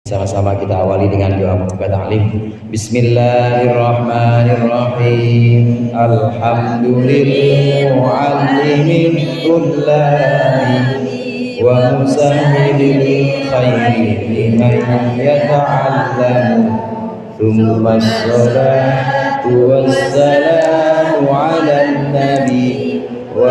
Sama-sama kita awali dengan doa pembuka ta'lim. Bismillahirrahmanirrahim. Alhamdulillahil muallimil kullani wa musahhilil khairi liman yata'allamu. Tsumma sholatu wassalamu 'alan nabi wa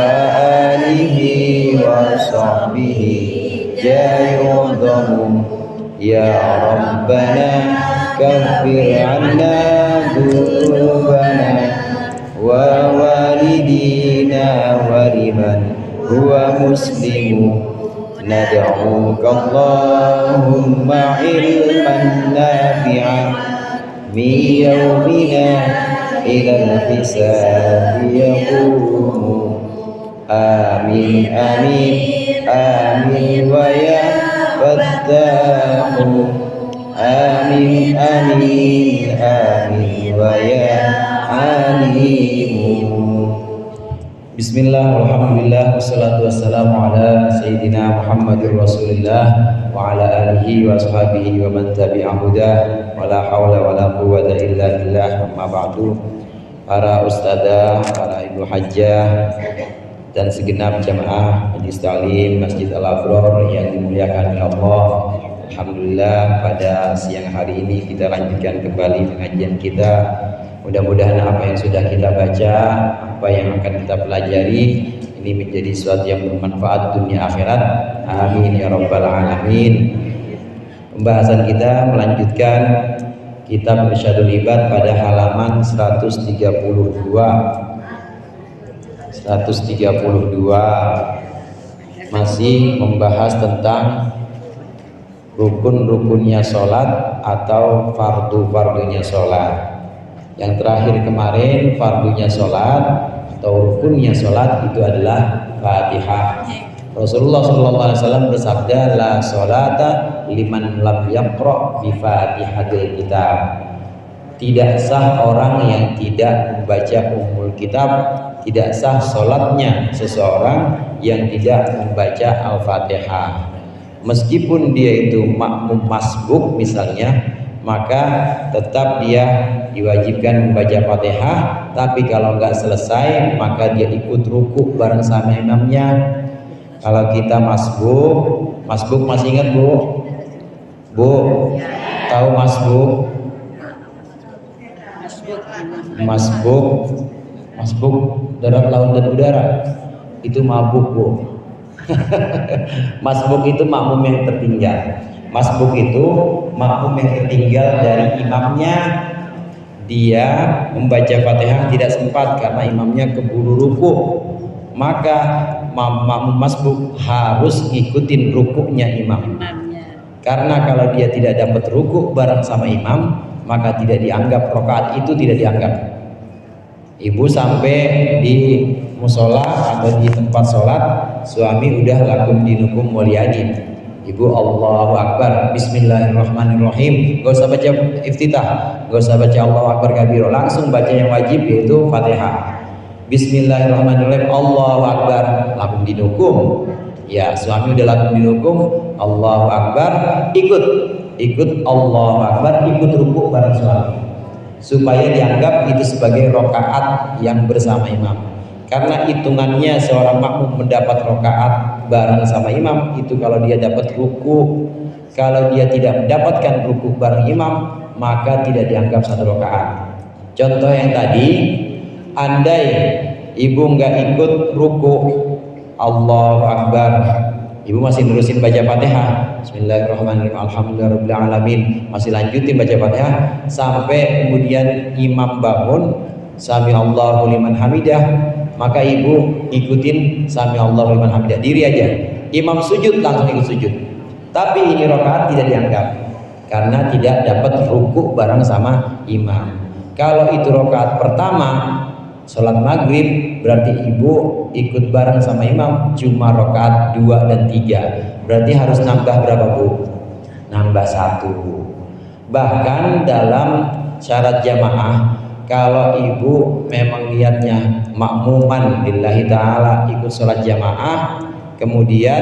alihi wa sahbihi jayyidahum. Ya Rabbana kaffir 'anna dzunubana wa walidina wa liman huwa muslimu. Nad'uka Allahumma ilman nafi'an min yawmina ilal hisabi yaqumu. Amin amin amin wa ya Fattahu. Amin amin amin wa ya alimu. Bismillah, alhamdulillah, wassalatu wassalamu ala sayyidina Muhammadur Rasulillah wa ala alihi wa ashabihi wa man tabi'ahu wa la hawla wa la quwwata illa billah. Amma ba'du. Para ustadzah, para ibu hajjah dan segenap jamaah Majlis Ta'lim Masjid Al-Abrar yang dimuliakan oleh Allah. Alhamdulillah, pada siang hari ini kita lanjutkan kembali pengajian kita. Mudah-mudahan apa yang sudah kita baca, apa yang akan kita pelajari ini menjadi sesuatu yang bermanfaat dunia akhirat. Amin ya rabbal alamin. Pembahasan kita melanjutkan kitab Irsyadul Ibad pada halaman 132 masih membahas tentang rukun-rukunnya sholat atau fardu-fardunya sholat. Yang terakhir kemarin fardunya sholat atau rukunnya sholat itu adalah Fatihah. Rasulullah SAW bersabda, la sholata liman lam yaqra bi Fatihatil kitab. Tidak sah orang yang tidak membaca Ummul Kitab, tidak sah sholatnya seseorang yang tidak membaca Al-Fatihah. Meskipun dia itu makmum masbuk misalnya, maka tetap dia diwajibkan membaca Fatihah. Tapi kalau nggak selesai, maka dia ikut ruku bareng sama imamnya. Kalau kita masbuk masih ingat Bu? Bu, tahu masbuk? Masbuk darat, laut dan udara itu mabuk Bu. Masbuk itu makmum yang tertinggal. Masbuk itu makmum yang tertinggal dari imamnya. Dia membaca Fatihah tidak sempat karena imamnya keburu ruku, maka makmum masbuk harus ngikutin rukuknya imam. Karena kalau dia tidak dapat ruku bareng sama imam, maka tidak dianggap, rakaat itu tidak dianggap. Ibu sampai di musola atau di tempat sholat, suami udah lakum dinukum mulyadin. Ibu Allahu Akbar, Bismillahirrahmanirrahim, gak usah baca iftitah, gak usah baca Allahu Akbar kabiro, langsung baca yang wajib yaitu Fatihah. Bismillahirrahmanirrahim, Allahu Akbar, lakum dinukum. Ya, suami udah lakum dinukum, Allahu Akbar, ikut Allahu Akbar, ikut rukuk bareng suami, supaya dianggap itu sebagai rokaat yang bersama imam. Karena hitungannya seorang makmum mendapat rokaat bareng sama imam itu kalau dia dapat ruku. Kalau dia tidak mendapatkan ruku bareng imam, maka tidak dianggap satu rokaat. Contoh yang tadi, andai ibu nggak ikut ruku Allahu Akbar, ibu masih nerusin baca Fatihah, Bismillahirrahmanirrahim, Alhamdulillahirabbil alamin, masih lanjutin baca Fatihah sampai kemudian imam bangun, Sami Allahu liman hamidah, maka ibu ikutin Sami Allahu liman hamidah, diri aja. Imam sujud langsung ikut sujud. Tapi ini rakaat tidak dianggap karena tidak dapat ruku bareng sama imam. Kalau itu rakaat pertama sholat maghrib, berarti ibu ikut bareng sama imam cuma rakaat 2 dan 3. Berarti harus nambah berapa Bu? Nambah 1. Bahkan dalam syarat jamaah, kalau ibu memang niatnya makmuman lillahi ta'ala ikut sholat jamaah, kemudian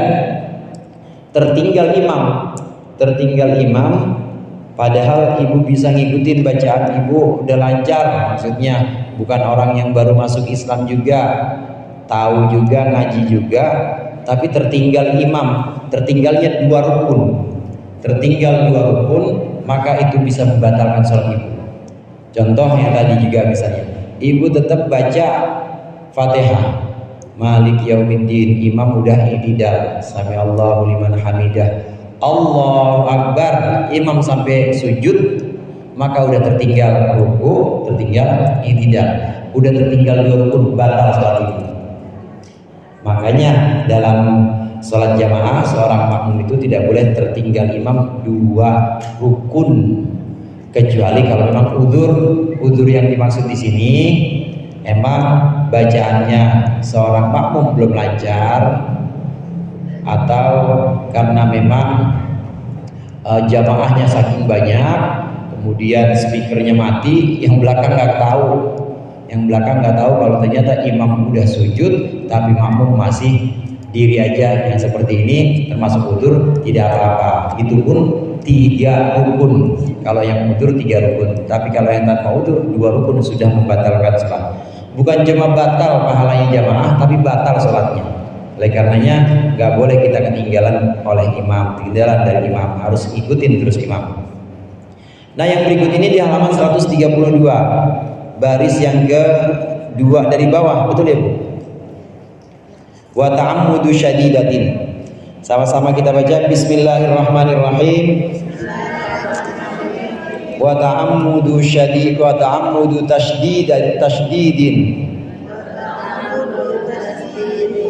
tertinggal imam, tertinggal imam, padahal ibu bisa ngikutin bacaan ibu udah lancar, maksudnya bukan orang yang baru masuk Islam juga, tahu juga, ngaji juga, tapi tertinggal imam, tertinggal dua rukun, maka itu bisa membatalkan sholat ibu. Contoh yang tadi juga misalnya, ibu tetap baca Fatihah, Malik Yaumiddin, imam udah i'tidal, sami Allahu liman hamidah, Allahu Akbar, imam sampai sujud, maka udah tertinggal ruku, tertinggal i'tidal, udah tertinggal dua rukun, batal sholat ibu. Makanya dalam sholat jamaah seorang makmum itu tidak boleh tertinggal imam dua rukun, kecuali kalau memang udzur yang dimaksud di sini emang bacaannya seorang makmum belum lancar, atau karena memang jamaahnya saking banyak, kemudian speakernya mati, yang belakang nggak tahu kalau ternyata imam udah sujud tapi makmum masih diri aja, yang seperti ini termasuk udzur, tidak apa-apa. Itu pun 3 rukun. Kalau yang udzur 3 rukun, tapi kalau yang tanpa udzur 2 rukun sudah membatalkan sholat. Bukan cuma batal pahalanya jamaah, tapi batal sholatnya. Oleh karenanya nggak boleh kita ketinggalan oleh imam, ketinggalan dari imam, harus ikutin terus imam. Nah, yang berikut ini di halaman 132, baris yang kedua dari bawah, betul ya Bu? Wa ta'ammudu syadidatin. Sama-sama kita baca bismillahirrahmanirrahim. Wa ta'ammudu syadid wa ta'ammudu tasydidin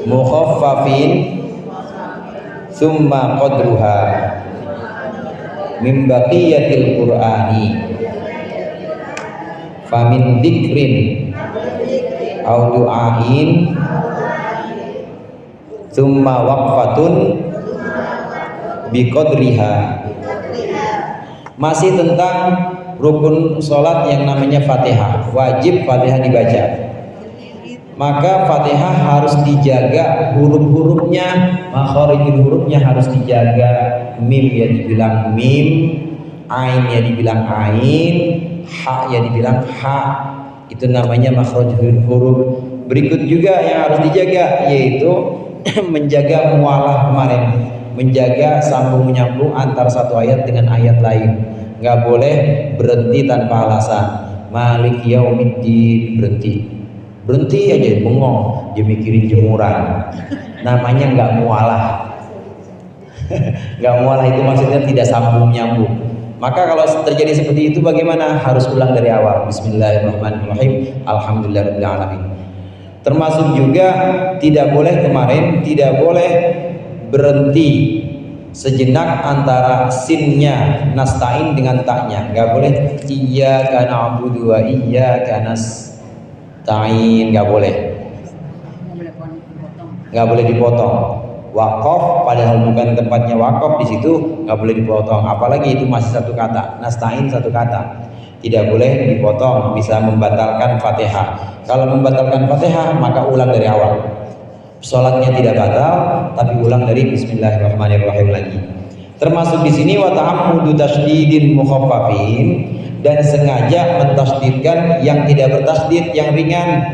mukhaffafin thumma qadruha min baqiyatil qur'ani famin dzikrin au du'ain thumma waqfatun biqadriha. Masih tentang rukun sholat yang namanya Fatihah, wajib Fatihah dibaca. Maka Fatihah harus dijaga huruf-hurufnya, makharijul hurufnya harus dijaga. Mim ya dibilang mim, ain ya dibilang ain, ha ya dibilang ha. Itu namanya makharijul huruf. Berikut juga yang harus dijaga, yaitu menjaga mualah kemarin, menjaga sambung menyambung antar satu ayat dengan ayat lain. Nggak boleh berhenti tanpa alasan. Malik Yaumiddin, berhenti aja, bengong, dia mikirin jemuran. Namanya nggak mualah. Nggak mualah itu maksudnya tidak sambung menyambung. Maka kalau terjadi seperti itu bagaimana? Harus ulang dari awal. Bismillahirrahmanirrahim, alhamdulillahirabbil alamin. Termasuk juga tidak boleh berhenti sejenak antara sinnya nasta'in dengan taknya. Nggak boleh iyyaka na'budu wa iyyaka nasta'in, nggak boleh dipotong. Waqaf padahal bukan tempatnya waqaf, di situ nggak boleh dipotong, apalagi itu masih satu kata, nasta'in satu kata, tidak boleh dipotong, bisa membatalkan Fatihah. Kalau membatalkan Fatihah maka ulang dari awal. Sholatnya tidak batal, tapi ulang dari Bismillahirrahmanirrahim lagi. Termasuk di sini wa ta'ammudu tasydidin mukhaffafin, dan sengaja mentasydidkan yang tidak bertasydid, yang ringan.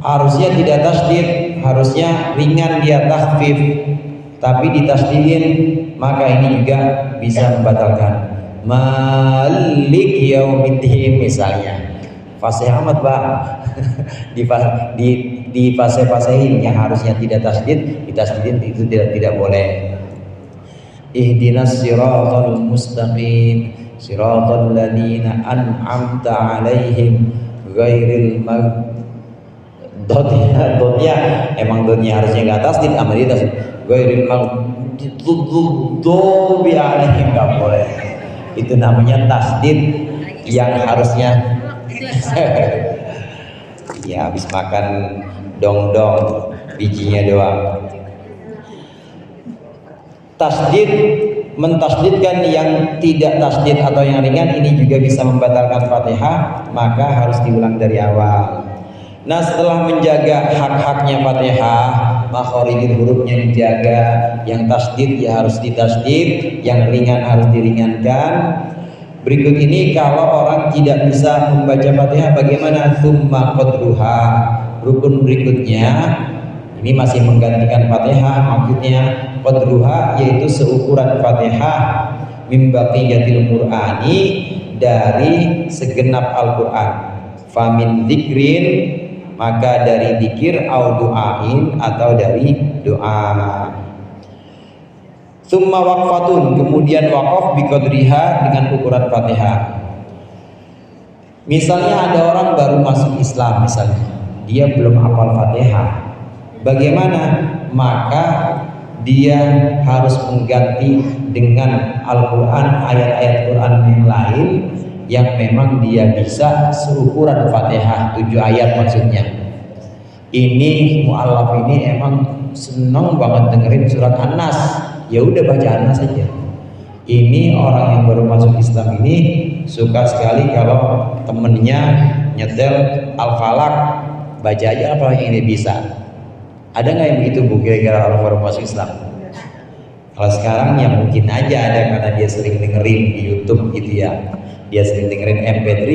Harusnya tidak tasydid, harusnya ringan dia takhfif, tapi ditasydidin, maka ini juga bisa membatalkan. Malik Yaumiddin misalnya, fasih amat Pak. di fase-fasein yang harusnya tidak tasydid, ditasydidin, itu tidak boleh. Ihdinas siratal mustaqim siratal ladzina an'amta 'alaihim ghairil dotnya emang dotnya harusnya enggak tasydid, amal itu ghairil maghdubi 'alaihim, enggak boleh. Itu namanya tasydid yang harusnya ya habis makan dong-dong bijinya doang. Tasydid, mentasydidkan yang tidak tasydid atau yang ringan, ini juga bisa membatalkan Fatihah, maka harus diulang dari awal. Nah, setelah menjaga hak-haknya Fatihah, makhorijul hurufnya dijaga, yang tasdid ya harus ditasdid, yang ringan harus diringankan. Berikut ini kalau orang tidak bisa membaca Fatihah bagaimana? Tsumma qadruha. Rukun berikutnya ini masih menggantikan Fatihah, maksudnya qadruha yaitu seukuran Fatihah min baqiyatil Qur'ani, dari segenap Al-Qur'an. Famin dzikrin, maka dari dzikir, au du'ain atau dari doa. Summa waqfatun, kemudian waqaf biqadriha dengan ukuran Fatihah. Misalnya ada orang baru masuk Islam, misalnya dia belum hafal Fatihah, bagaimana? Maka dia harus mengganti dengan Al-Quran, ayat-ayat Quran yang lain yang memang dia bisa seukuran Fatihah, 7 ayat maksudnya. Ini mu'alaf ini emang senang banget dengerin surat An-Nas, ya udah baca An-Nas saja. Ini orang yang baru masuk Islam ini suka sekali kalau temennya nyetel Al-Falaq, baca aja apa yang ini bisa. Ada nggak yang begitu Bu, kira-kira orang baru masuk Islam? Kalau sekarang ya mungkin aja ada, karena dia sering dengerin di YouTube gitu ya, dia sering dengerin MP3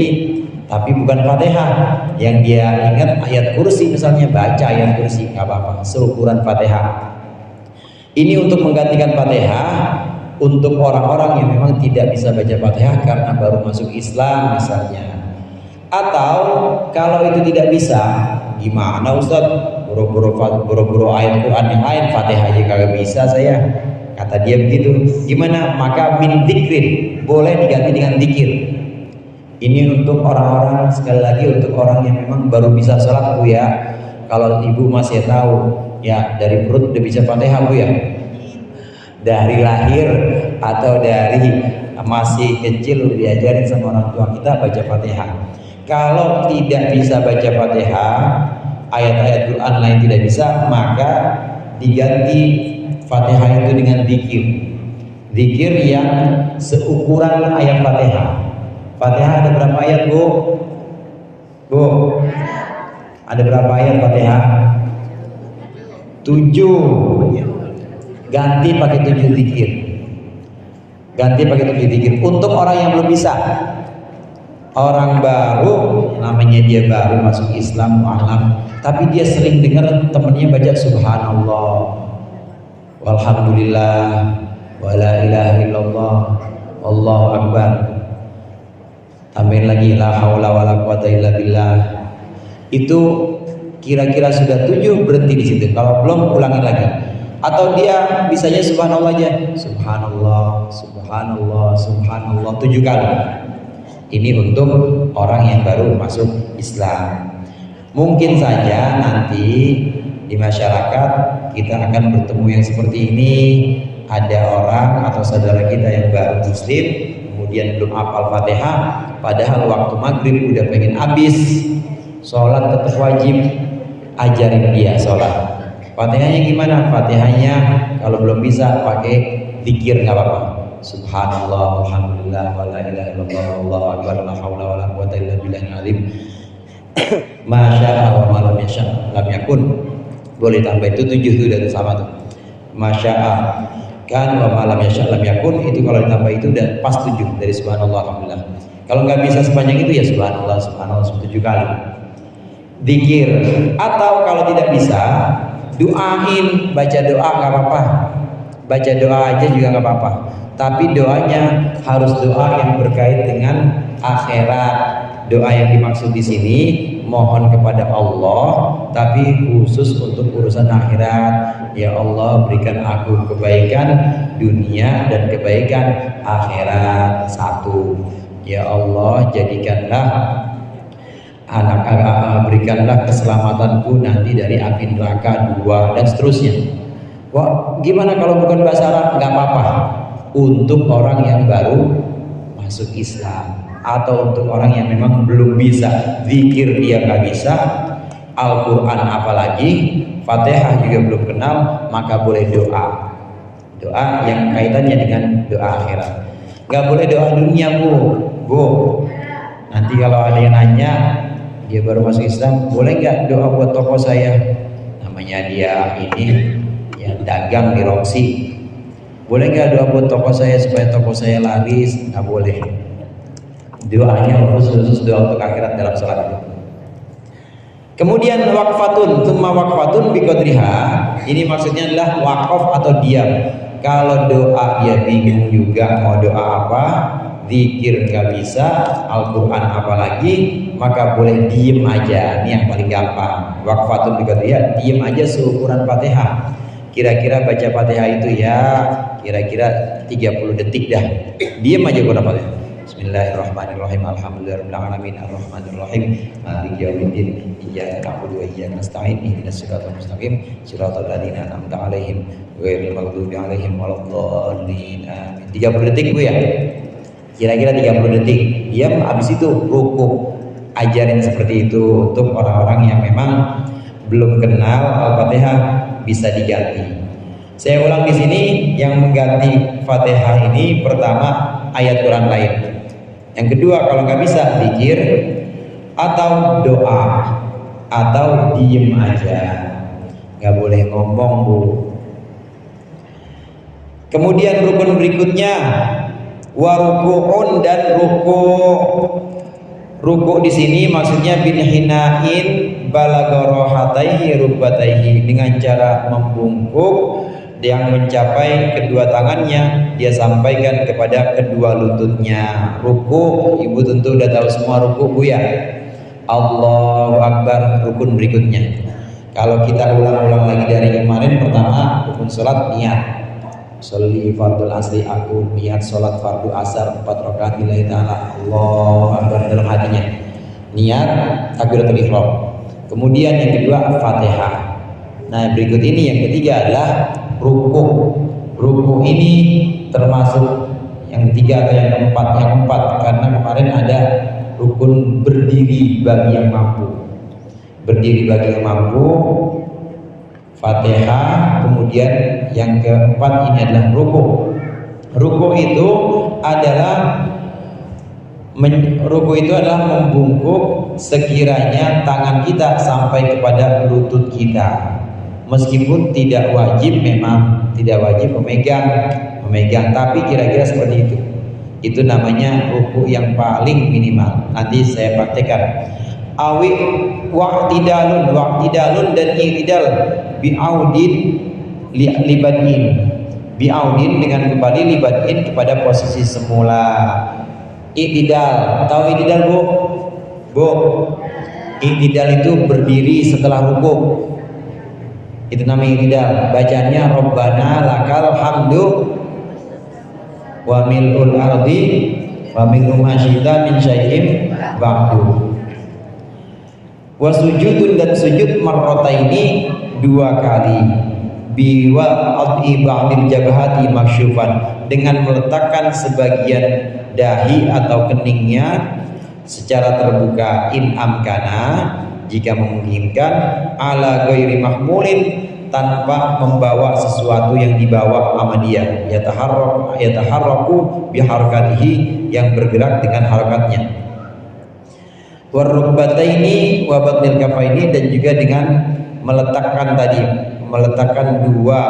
tapi bukan Fatihah. Yang dia ingat ayat kursi misalnya, baca ayat kursi, nggak apa-apa, seukuran Fatihah. Ini untuk menggantikan Fatihah untuk orang-orang yang memang tidak bisa baca Fatihah karena baru masuk Islam misalnya. Atau kalau itu tidak bisa, gimana Ustadz? Buru-buru ayat Quran yang lain, Fatihah aja kagak bisa saya, kata dia begitu. Gimana? Maka min dzikrin, boleh diganti dengan dzikir. Ini untuk orang-orang, sekali lagi untuk orang yang memang baru bisa sholat Bu ya. Kalau ibu masih tahu ya, dari perut udah bisa Fatihah Bu ya, dari lahir atau dari masih kecil udah diajarin sama orang tua kita baca Fatihah. Kalau tidak bisa baca Fatihah, ayat-ayat Quran lain tidak bisa, maka diganti Fatihah itu dengan dzikir. Dzikir yang seukuran ayat Fatihah. Fatihah ada berapa ayat Bu? Bu, ada berapa ayat Fatihah? 7. Ganti pakai 7 dzikir. Ganti pakai 7 dzikir. Untuk orang yang belum bisa, orang baru, namanya dia baru masuk Islam, mu'alaf, tapi dia sering dengar temennya baca subhanallah, walhamdulillah, wala ilaha illallah, Allahu akbar, tambahin lagi la haula wala quwata illa billah. Itu kira-kira sudah 7, berhenti di situ. Kalau belum, ulangin lagi. Atau dia bisanya subhanallah aja, subhanallah, subhanallah, subhanallah 7 kali. Ini untuk orang yang baru masuk Islam. Mungkin saja nanti di masyarakat kita akan bertemu yang seperti ini. Ada orang atau saudara kita yang baru muslim, kemudian belum hafal Fatihah, padahal waktu maghrib udah pengen habis, sholat tetap wajib, ajarin dia sholat. Fatihahnya gimana? Fatihahnya kalau belum bisa pakai dzikir nggak apa-apa. Subhanallah, alhamdulillah, wala ilaha illallah, Allahu akbar, la haula wala quwata illa billahil azim. Masya Allah, malam yasha lam yakun. Boleh tambah itu 7 tuh dari sama tuh. Masya Allah kan wa malam yasha lam yakun, itu kalau ditambah itu udah pas 7 dari subhanallah, alhamdulillah. Kalau nggak bisa sepanjang itu ya subhanallah, subhanallah 7 kali. Dzikir. Atau kalau tidak bisa, doain, baca doa nggak apa-apa. Baca doa aja juga nggak apa-apa. Tapi doanya harus doa yang berkait dengan akhirat. Doa yang dimaksud di sini mohon kepada Allah, tapi khusus untuk urusan akhirat. Ya Allah, berikan aku kebaikan dunia dan kebaikan akhirat 1. Ya Allah, jadikanlah berikanlah keselamatanku nanti dari api neraka 2, dan seterusnya. Wah, gimana kalau bukan bahasa Arab? Nggak apa-apa. Untuk orang yang baru masuk Islam, atau untuk orang yang memang belum bisa zikir, dia nggak bisa, Al-Quran apalagi, Fatihah juga belum kenal, maka boleh doa. Doa yang kaitannya dengan doa akhirat. Nggak boleh doa dunia Bu. Nanti kalau ada yang nanya, dia baru masuk Islam, boleh nggak doa buat toko saya? namanya dia ini ya dagang di Roxy. Boleh nggak doa buat toko saya supaya toko saya laris? Nggak boleh. Doanya khusus doa untuk akhirat dalam sholat itu. Kemudian waqfatun, tsumma waqfatun biqadriha. Ini maksudnya adalah wakaf atau diam. Kalau doa dia bingung juga mau doa apa, zikir nggak bisa, Al-Quran apalagi, maka boleh diem aja. Ini yang paling gampang. Waqfatun biqadriha, diem aja seukuran Fatihah. Kira-kira baca Fatihah itu ya kira-kira 30 detik dah. Diem aja kurang Fatihah. Bismillahirrahmanirrahim. Alhamdulillahirabbil alamin arrahmanir rahim maliki yaumiddin iyyaka na'budu wa iyyaka nasta'in ihdinas siratal mustaqim siratal ladzina an'amta 'alaihim ghairil maghdubi 'alaihim waladdallin amin. 30 detik Bu ya. Kira-kira 30 detik. Diam, habis itu rukuk. Ajarin seperti itu untuk orang-orang yang memang belum kenal Al-Fatihah, bisa diganti. Saya ulang di sini, yang mengganti Fatihah ini pertama ayat Quran lain. Yang kedua kalau nggak bisa zikir atau doa atau diem aja, nggak boleh ngomong Bu. Kemudian rukun berikutnya warukuun dan ruku. Ruku di sini maksudnya bin hinain balagorohataihi rubataihi, dengan cara membungkuk yang mencapai kedua tangannya dia sampaikan kepada kedua lututnya. Ruku, ibu tentu udah tahu semua ruku Bu ya. Allahu Akbar, rukun berikutnya. Kalau kita ulang-ulang lagi dari kemarin, pertama rukun sholat niat. Sholli fardul asri, aku niat sholat fardu asar 4 rakaat lillahi ta'ala. Allahu Akbar dalam hatinya. Niat takbiratul ihram. Kemudian yang kedua Fatihah. Nah berikut ini yang ketiga adalah ruku. Ruku ini termasuk yang ketiga atau yang keempat? Yang keempat, karena kemarin ada rukun berdiri bagi yang mampu. Berdiri bagi yang mampu, Fatihah, kemudian yang keempat ini adalah ruku. Ruku itu adalah membungkuk sekiranya tangan kita sampai kepada lutut kita. Meskipun tidak wajib, memang tidak wajib memegang, tapi kira-kira seperti itu. Itu namanya ruku yang paling minimal. Nanti saya praktekkan. Awi waqtidalun dan i'tidal bi'audin libadin. Bi'audin dengan kembali libadin kepada posisi semula. I'tidal, tahu i'tidal Bu? Bu, i'tidal itu berdiri setelah ruku. Itu namanya i'tidal. Bacanya Rabbana lakal hamdu wa mil'ul ardi wa mil'u ma syi'ta min syai'in ba'du. Wa sujudun, dan sujud marrataini 2 kali. Biwa ad'i ba'dil jabhati maksyufan, dengan meletakkan sebagian dahi atau keningnya secara terbuka. In amkana, jika memungkinkan, ala ghairi mahmulin, tanpa membawa sesuatu yang dibawa sama dia. Yataharraku biharakatihi, yang bergerak dengan harakatnya. Warukbataini wa batnil kafaini, dan juga dengan meletakkan dua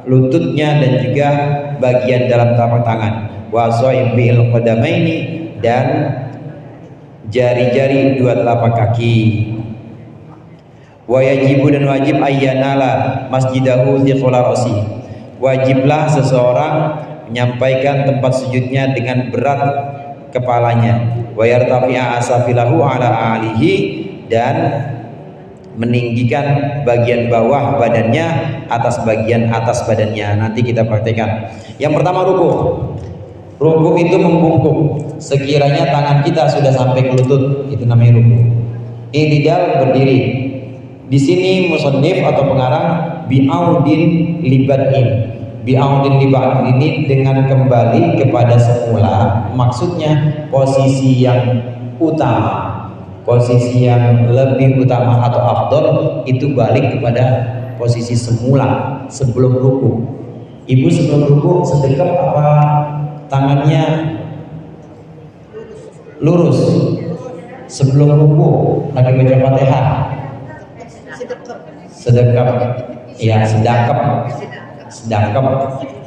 lututnya dan juga bagian dalam telapak tangan. Wa shaibil qadamaini, dan jari-jari 2 telapak kaki. Wa yajibu, dan wajib ayyanala masjidahu thiqala rasi. Wajiblah seseorang menyampaikan tempat sujudnya dengan berat kepalanya. Wa yartafi'a asafilahu ala alihi, dan meninggikan bagian bawah badannya atas bagian atas badannya. Nanti kita praktekkan. Yang pertama ruku. Ruku itu membungkuk sekiranya tangan kita sudah sampai ke lutut, itu namanya ruku. I'tidal, berdiri. Di sini musannif atau pengarang bi'audin libadin. Bi'audin libadin ini dengan kembali kepada semula, maksudnya posisi yang utama, posisi yang lebih utama atau afdol itu balik kepada posisi semula sebelum ruku. Ibu sebelum ruku sedekap apa tangannya lurus? Sebelum ruku lagi baca Fatihah sedekap, ya sedekap, sedekap,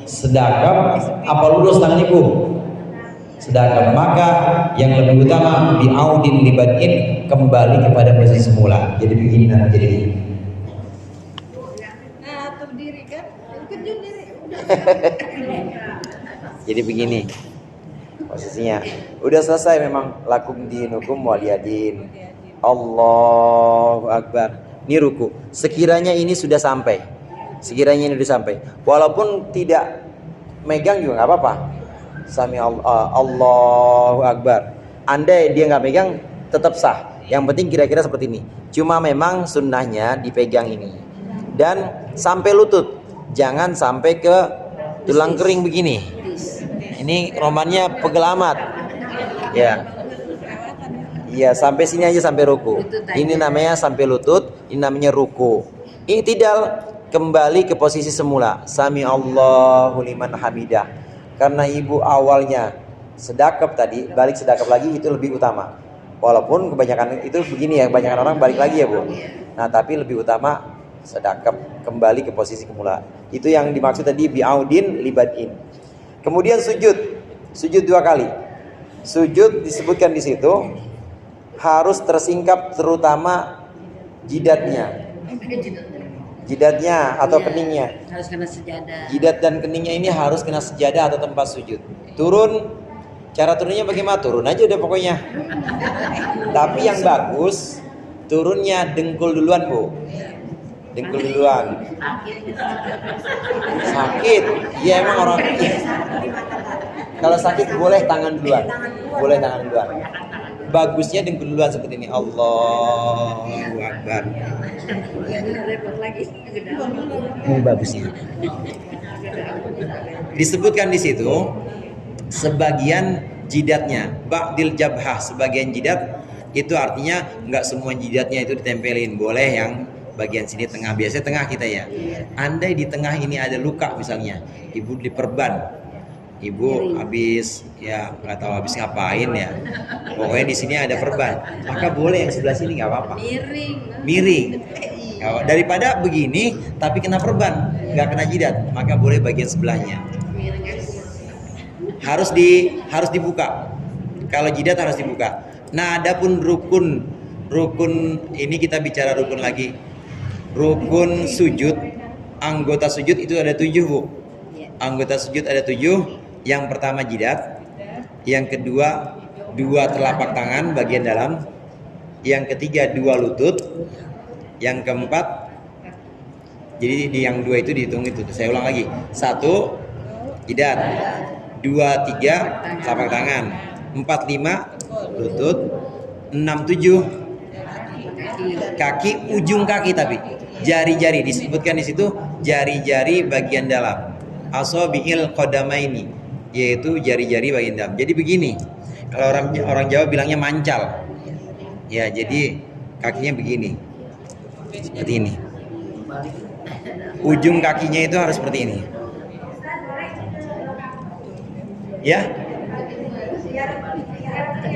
sedekap. Apa lurus tangan ibu? Sedekap. Maka yang lebih utama bi'audin libadin, kembali kepada posisi semula. Jadi begini nanti jadi. Nah, tuh diri kan, kejun diri. Jadi begini posisinya. Udah selesai memang, lakum dinukum waliyadin. Allahu Akbar. Ini ruku. Sekiranya ini sudah sampai, sekiranya ini sudah sampai, walaupun tidak megang juga nggak apa-apa. Sami Allahu Akbar. Andai dia nggak megang tetap sah. Yang penting kira-kira seperti ini. Cuma memang sunnahnya dipegang ini dan sampai lutut, jangan sampai ke tulang kering begini. Ini romannya pegel amat. Ya. Iya, sampai sini aja, sampai ruku. Ini namanya sampai lutut, ini namanya ruku. I'tidal, kembali ke posisi semula. Sami Allahu liman hamidah. Karena ibu awalnya sedekap tadi, balik sedekap lagi itu lebih utama. Walaupun kebanyakan itu begini ya, kebanyakan orang balik lagi ya, Bu. Nah, tapi lebih utama sedekap, kembali ke posisi semula. Itu yang dimaksud tadi bi'audin libadin. Kemudian sujud. Sujud 2 kali. Sujud disebutkan di situ harus tersingkap, terutama jidatnya. Jidatnya atau keningnya. Harus kena sejadah. Jidat dan keningnya ini harus kena sejadah atau tempat sujud. Turun, cara turunnya bagaimana? Turun aja udah pokoknya. Tapi yang bagus turunnya dengkul duluan, Bu. Dengkul duluan. Sakit. Ya emang orang. Kalau sakit boleh tangan duluan. Boleh tangan duluan. Bagusnya dengkul duluan seperti ini. Allahu Akbar. Repot lagi. Ini bagusnya. Disebutkan di situ sebagian jidatnya, ba'dil jabhah, sebagian jidat itu artinya nggak semua jidatnya itu ditempelin, boleh yang bagian sini tengah, biasanya tengah kita ya. Andai di tengah ini ada luka misalnya, ibu diperban. Ibu habis ya nggak tahu habis ngapain ya, pokoknya di sini ada perban, maka boleh yang sebelah sini nggak apa-apa. Miring. Daripada begini tapi kena perban, nggak kena jidat, maka boleh bagian sebelahnya. Harus dibuka. Kalau jidat harus dibuka. Nah, adapun rukun ini kita bicara rukun lagi. Rukun sujud, anggota sujud itu ada 7, Bu. Anggota sujud ada 7. Yang pertama jidat, yang kedua 2 telapak tangan bagian dalam, yang ketiga 2 lutut, yang keempat, jadi di yang 2 itu dihitung itu. Saya ulang lagi. 1 jidat, 2 3 telapak tangan, 4 5 lutut, 6 7 kaki, ujung kaki tapi jari-jari disebutkan di situ, jari-jari bagian dalam. Asabi'il qadamaini, yaitu jari-jari bagian dalam. Jadi begini, kalau orang Jawa bilangnya mancal. Ya, jadi kakinya begini. Seperti ini. Ujung kakinya itu harus seperti ini. Ya?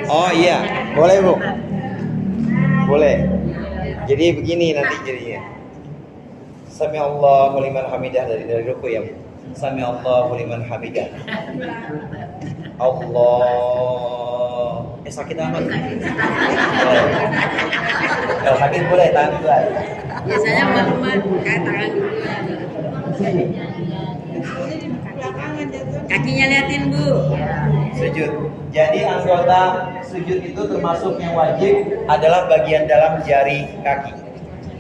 Oh iya, boleh, Bu. Boleh. Jadi begini nanti jadinya. Sami Allahu liman hamidah, dari ruku ya. Sami Allahu liman hamidah. Allah. Sakit amat. Kalau sakit boleh tangan duluan. Biasanya mama kayak tangan dulu. Kakinya liatin, Bu. Sujud. Jadi anggota sujud itu termasuk yang wajib adalah bagian dalam jari kaki.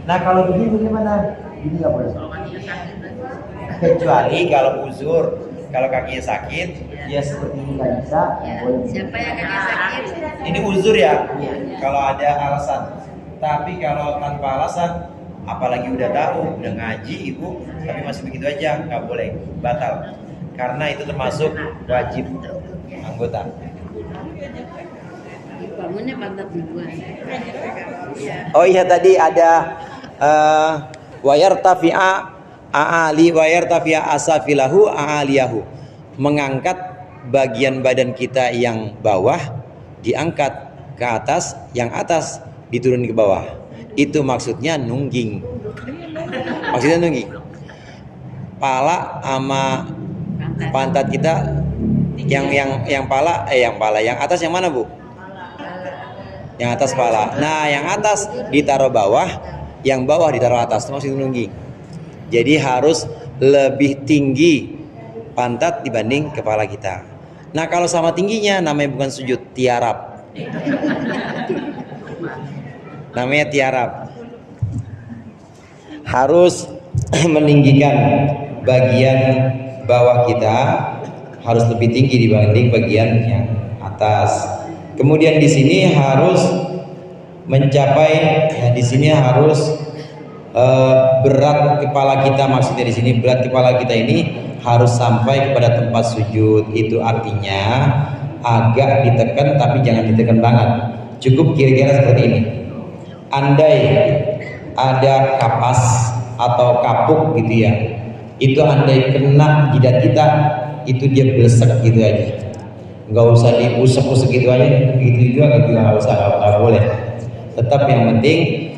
Nah, kalau begini bagaimana? Ini nggak boleh. Kecuali kalau uzur, kalau kakinya sakit, ya seperti ini nggak bisa. Boleh. Siapa yang kakinya sakit? Ini uzur ya. Kalau ada alasan. Tapi kalau tanpa alasan, apalagi udah tahu, udah ngaji ibu, tapi masih begitu aja, nggak boleh, batal. Karena itu termasuk wajib anggota. Bangunnya pantat duluan. Oh iya, tadi ada wayartafi'a a'ali wayartafi'a asafilahu a'aliyahu, mengangkat bagian badan kita yang bawah diangkat ke atas, yang atas diturun ke bawah. Itu maksudnya nungging. Maksudnya nunggi. Pala sama pantat kita yang atas yang mana, Bu? Yang atas pala. Nah, yang atas ditaruh bawah, yang bawah ditaruh atas. Itu maksudnya nunggi. Jadi harus lebih tinggi pantat dibanding kepala kita. Nah, kalau sama tingginya namanya bukan sujud, tiarap. Namanya tiarap. Harus meninggikan bagian bawah kita, harus lebih tinggi dibanding bagian yang atas. Kemudian di sini harus mencapai, di sini harus berat kepala kita, maksudnya di sini berat kepala kita ini harus sampai kepada tempat sujud. Itu artinya agak ditekan tapi jangan ditekan banget. Cukup kira-kira seperti ini. Andai ada kapas atau kapuk gitu ya, itu andai kena jidat kita, itu dia blesek gitu aja. Nggak usah diusek-usek gitu aja, gitu juga nggak usah, nggak boleh. Tetap yang penting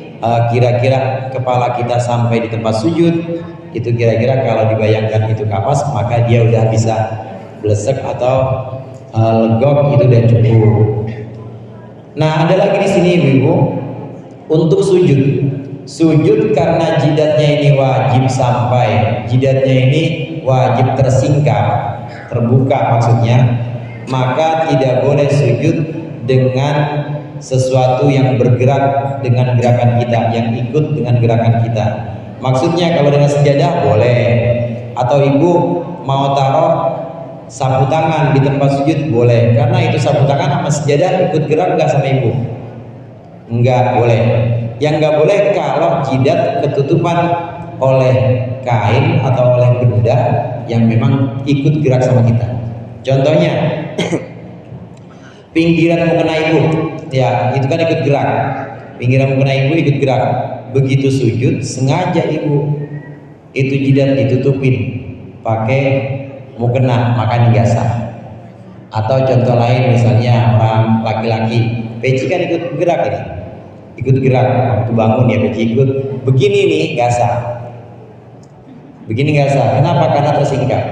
kira-kira kepala kita sampai di tempat sujud. Itu kira-kira kalau dibayangkan itu kapas, maka dia udah bisa blesek atau legok, itu udah cukup. Nah, ada lagi di sini Ibu, untuk sujud. Sujud karena jidatnya ini wajib sampai, jidatnya ini wajib tersingkap, terbuka maksudnya, maka tidak boleh sujud dengan sesuatu yang bergerak dengan gerakan kita, yang ikut dengan gerakan kita. Maksudnya kalau dengan sejadah boleh, atau ibu mau taruh sapu tangan di tempat sujud boleh, karena itu sapu tangan sama sejadah ikut gerak nggak sama ibu? Enggak boleh. Yang nggak boleh kalau jidat ketutupan oleh kain atau oleh benda yang memang ikut gerak sama kita. Contohnya pinggiran mukena ibu, ya itu kan ikut gerak. Pinggiran mukena ibu ikut gerak. Begitu sujud sengaja ibu itu jidat ditutupin pakai mukena, maka nggak sah. Atau contoh lain misalnya orang laki-laki, peci kan ikut gerak ini, ikut gerak waktu bangun ya, peci ikut. Begini nih nggak sah. Begini nggak sah. Kenapa? Karena tersingkap.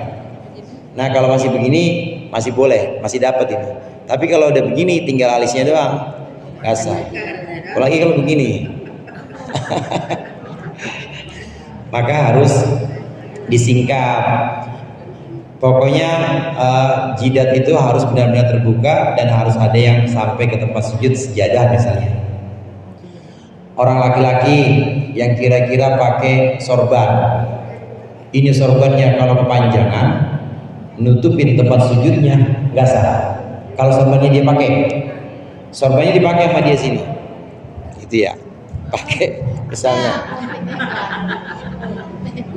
Nah kalau masih begini masih boleh, masih dapat ini. Tapi kalau udah begini tinggal alisnya doang, nggak sah. Apalagi kalau begini. Maka harus disingkap. Pokoknya jidat itu harus benar-benar terbuka dan harus ada yang sampai ke tempat sujud, sejadah misalnya. Orang laki-laki yang kira-kira pakai sorban, ini sorbannya kalau kepanjangan nutupin tempat sujudnya nggak sah. Kalau sorbannya dia pakai, sorbannya dipakai sama dia sini, gitu ya, pakai misalnya.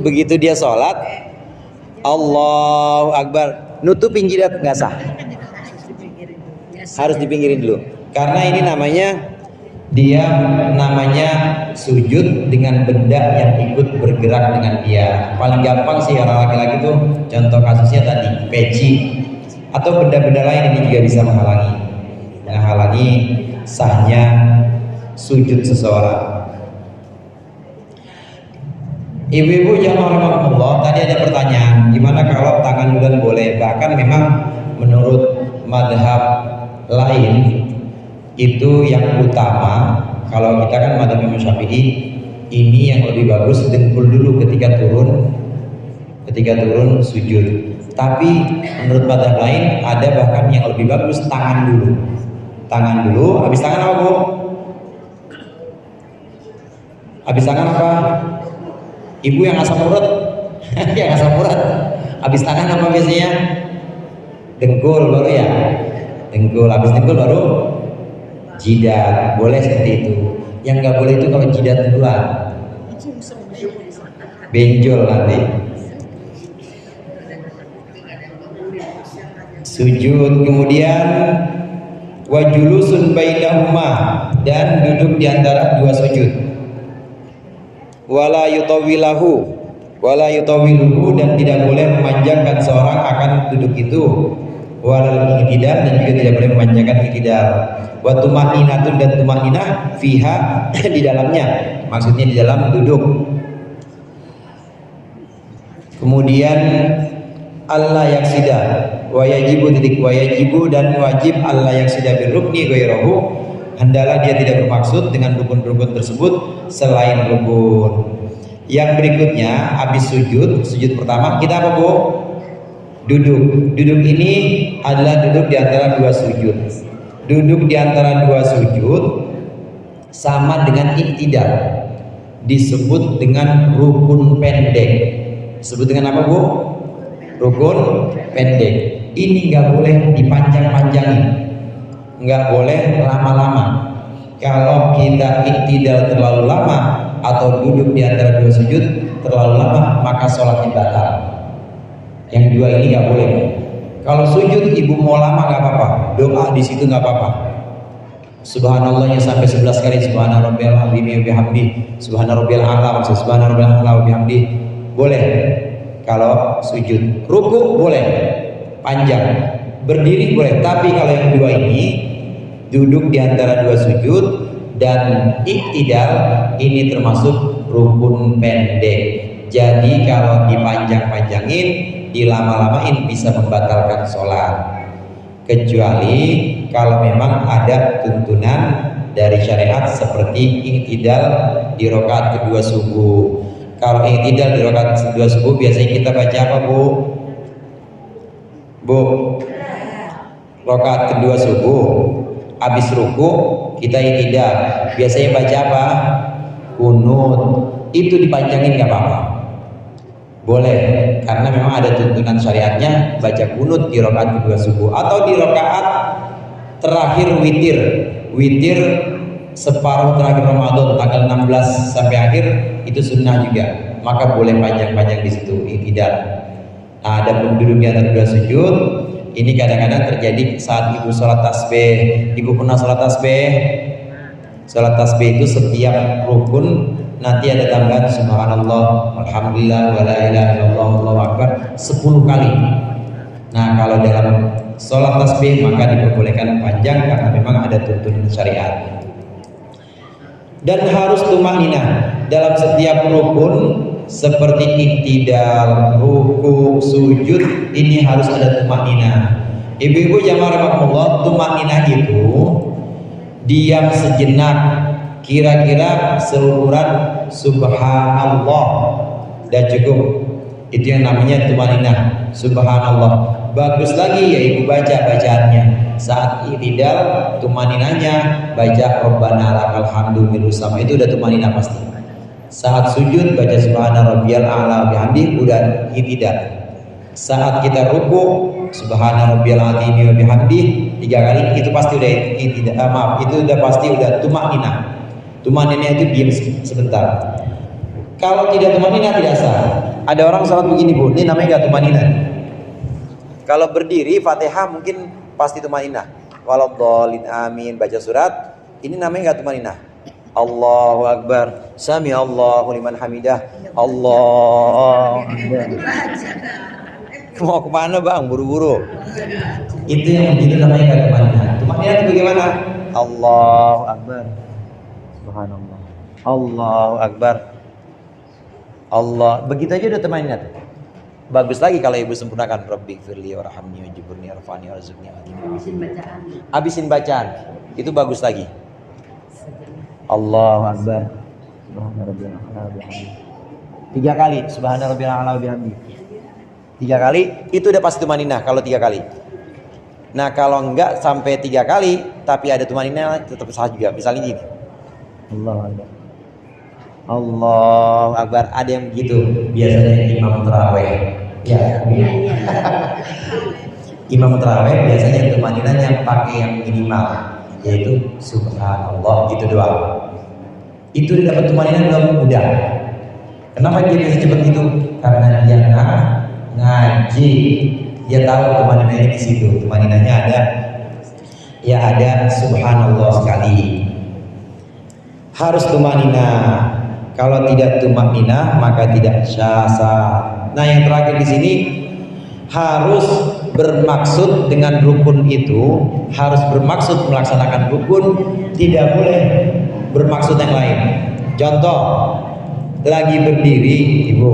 Begitu dia sholat, Allahu Akbar, nutupin jidat nggak sah, harus dipinggirin dulu. Karena ini namanya sujud dengan benda yang ikut bergerak dengan dia. Paling gampang sih orang laki-laki tuh, contoh kasusnya tadi peci atau benda-benda lain, ini juga bisa menghalangi sahnya sujud seseorang. Ibu-ibu yang rahimahumullah, tadi ada pertanyaan, gimana kalau tangan bulan boleh? Bahkan memang menurut madhab lain itu yang utama. Kalau kita kan madhab Imam Syafi'i, ini yang lebih bagus dengkul dulu ketika turun sujud. Tapi menurut madhab lain ada bahkan yang lebih bagus tangan dulu. Habis tangan apa Bu? Habis tangan apa? Ibu yang asam urat, yang asam urat. Habis tangan apa biasanya? Dengkul baru ya. Dengkul, habis dengkul baru jidat. Boleh seperti itu. Yang nggak boleh itu kalau jidat duluan, benjol nanti. Sujud, kemudian wajulusun bainahuma, dan duduk di antara dua sujud. Wala yutawiluhu, dan tidak boleh memanjangkan seorang akan duduk itu. Walal i'tidal, dan juga tidak boleh memanjangkan i'tidal. Wa tumaninatun, dan tumaninah fiha di dalamnya, maksudnya di dalam duduk. Kemudian Allah yaksida wa yajibu dan wajib Allah yaksida birrukni ghairahu, hendaklah dia tidak bermaksud dengan rukun-rukun tersebut selain rukun. Yang berikutnya habis sujud pertama kita apa, Bu? Duduk. Duduk ini adalah duduk di antara dua sujud. Duduk di antara dua sujud sama dengan iktidal. Disebut dengan rukun pendek. Disebut dengan apa, Bu? Rukun pendek. Ini nggak boleh dipanjang-panjangin, nggak boleh lama-lama. Kalau kita iktidal terlalu lama atau duduk di antara dua sujud terlalu lama, maka sholatnya batal. Yang dua ini nggak boleh. Kalau sujud ibu mau lama nggak apa-apa, doa di situ nggak apa-apa. Subhanallahnya sampai 11 kali, subhana rabbiyal azim wa bihamdi, subhana rabbiyal a'la, maksud subhana rabbiyal a'la wa bihamdi, boleh. Kalau sujud, ruku boleh panjang, berdiri boleh. Tapi kalau yang dua ini, duduk di antara dua sujud dan iktidal, ini termasuk rukun pendek. Jadi kalau dipanjang-panjangin, dilama-lamain bisa membatalkan sholat. Kecuali kalau memang ada tuntunan dari syariat seperti iktidal di rakaat kedua subuh. Kalau iktidal di rakaat kedua subuh biasanya kita baca apa, Bu? Bu, rakaat kedua subuh habis ruku kita iktidal, biasanya baca apa? Kunut. Itu dipanjangin nggak apa-apa, boleh, karena memang ada tuntunan syariatnya baca kunut di rakaat kedua subuh atau di rakaat terakhir witir separuh terakhir Ramadan tanggal 16 sampai akhir, itu sunnah juga, maka boleh panjang-panjang di situ iktidal. Nah, ada duduk di antara dua sujud. Ini kadang-kadang terjadi saat ibu sholat tasbih. Ibu pernah sholat tasbih? Sholat tasbih itu setiap rukun nanti ada tambahan subhanallah, alhamdulillah, wa la ilaha illallah, Allahu akbar 10 kali. Nah, kalau dalam sholat tasbih maka diperbolehkan panjang karena memang ada tuntunan syariat. Dan harus tumaninah dalam setiap rukun seperti iktidal, ruku, sujud, ini harus ada tumaninah. Ibu-ibu jamaah rahimakumullah, tumaninah itu diam sejenak, kira-kira seukuran subhanallah dan cukup. Itu yang namanya tumaninah, subhanallah. Bagus lagi ya ibu baca bacaannya. Saat iktidal tumaninahnya baca Rabbana lakal hamdu mil'us sama, itu udah tumaninah pasti. Saat sujud baca subhana rabbiyal a'la bihamdi, udah iktidal. Saat kita ruku subhana rabbiyal azim wa bihamdi 3 kali, itu pasti udah iktidal. Itu udah pasti udah tumaninah. Tumaninah itu diam sebentar. Kalau tidak tumaninah tidak sah. Ada orang salat begini, Bu, ini namanya nggak tumaninah. Kalau berdiri Fatihah mungkin pasti tumaninah. Waladhdallin amin, baca surat, ini namanya nggak tumaninah. Allahu akbar, sami Allahu liman hamidah, Allahu akbar. Mau kemana, Bang? Buru-buru. Itu yang begitu namanya nggak tumaninah. Tumaninah itu bagaimana? Allahu akbar, subhanallah, Allahu akbar, Allah. Begitu aja udah tumaninah. Bagus lagi kalau ibu sempurnakan Rabbi firli warhamni wajburni warfani warzuqni. Habisin bacaan. Itu bagus lagi. Allahu akbar. Subhana rabbiyal a'la bihamdi. 3 kali subhana rabbiyal a'la bihamdi. 3 kali itu udah pasti tumaninah kalau 3 kali. Nah, kalau enggak sampai 3 kali tapi ada tumaninah tetap sah juga. Misalnya gini. Allahu akbar. Allahu akbar, ada yang begitu. Biasanya imam tarawih. Ya. Imam tarawih biasanya tumaninahnya pakai yang minimal, yaitu subhanallah, gitu doang. Itu udah dapat tumaninah belum? Udah. Kenapa dia bisa cepat itu? Karena dia ngaji, dia tahu tumaninahnya di situ. Tumaninahnya ada, ya ada subhanallah sekali. Harus tumaninah. Kalau tidak tumaninah maka tidak sah. Nah, yang terakhir di sini harus bermaksud dengan rukun itu, harus bermaksud melaksanakan rukun, tidak boleh bermaksud yang lain. Contoh, lagi berdiri ibu,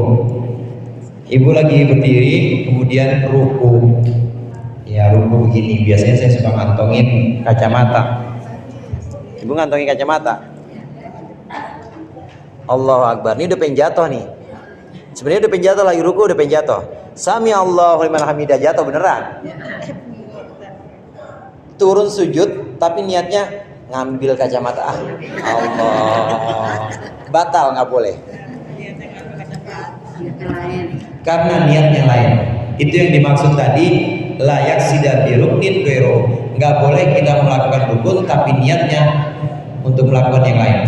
Ibu lagi berdiri, kemudian ruku. Ya ruku begini. Biasanya saya suka ngantongin kacamata. Ibu ngantongin kacamata. Allahu Akbar. Ini udah pengen jatuh nih. Sebenarnya udah pengen jatuh, lagi ruku udah pengen jatuh. Sami Allahu liman hamidah, jatuh beneran. Turun sujud, tapi niatnya ngambil kacamata. Allah. Batal, nggak boleh. Karena niatnya lain. Itu yang dimaksud tadi, layak sida biruknin goiro. Nggak boleh kita melakukan rukun tapi niatnya untuk melakukan yang lain.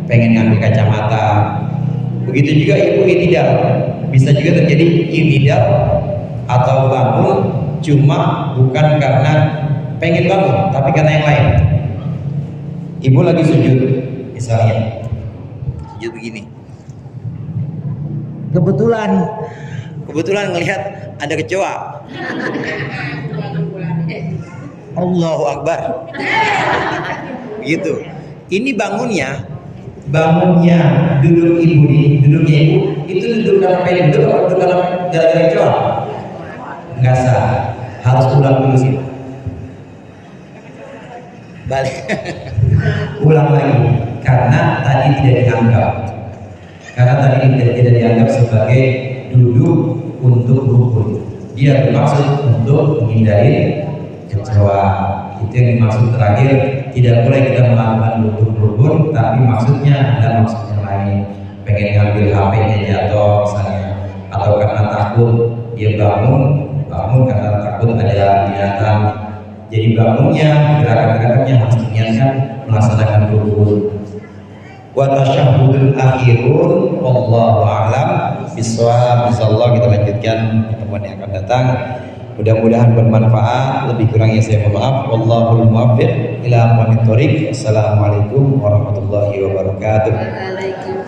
Pengen ngambil kacamata. Begitu juga ibu itidal. Bisa juga terjadi itidal atau bangun cuma bukan karena pengen bangun tapi karena yang lain. Ibu lagi sujud misalnya, sujud begini. Kebetulan ngelihat ada kecoa. Allahu Akbar. Gitu. Ini bangunnya duduknya ibu itu duduk dalam pengen duduk atau duduk dalam gara-gara kecoa? Nggak sah. Harus ulang dulu sih. Balik. Ulang lagi karena tadi tidak dianggap. Karena tadi tidak dianggap sebagai duduk untuk rukun. Dia bermaksud untuk menghindari kecoa. Itu yang dimaksud terakhir. Tidak boleh kita melakukan untuk rukun, tapi maksudnya ada maksudnya lain. Pengen ngambil HP-nya jatuh misalnya, atau karena takut dia bangun karena takut ada binatang. Jadi bangunnya, gerakan-gerakannya harus niatkan melaksanakan rukun. Wa tasyahhudul akhirun wallahu a'lam bishawab. Insyaallah kita lanjutkan pertemuan yang akan datang. Mudah-mudahan bermanfaat. Lebih kurangnya saya mohon maaf. Wallahul muwaffiq ila aqwamit thoriq. Assalamualaikum warahmatullahi wabarakatuh. Waalaikumsalam.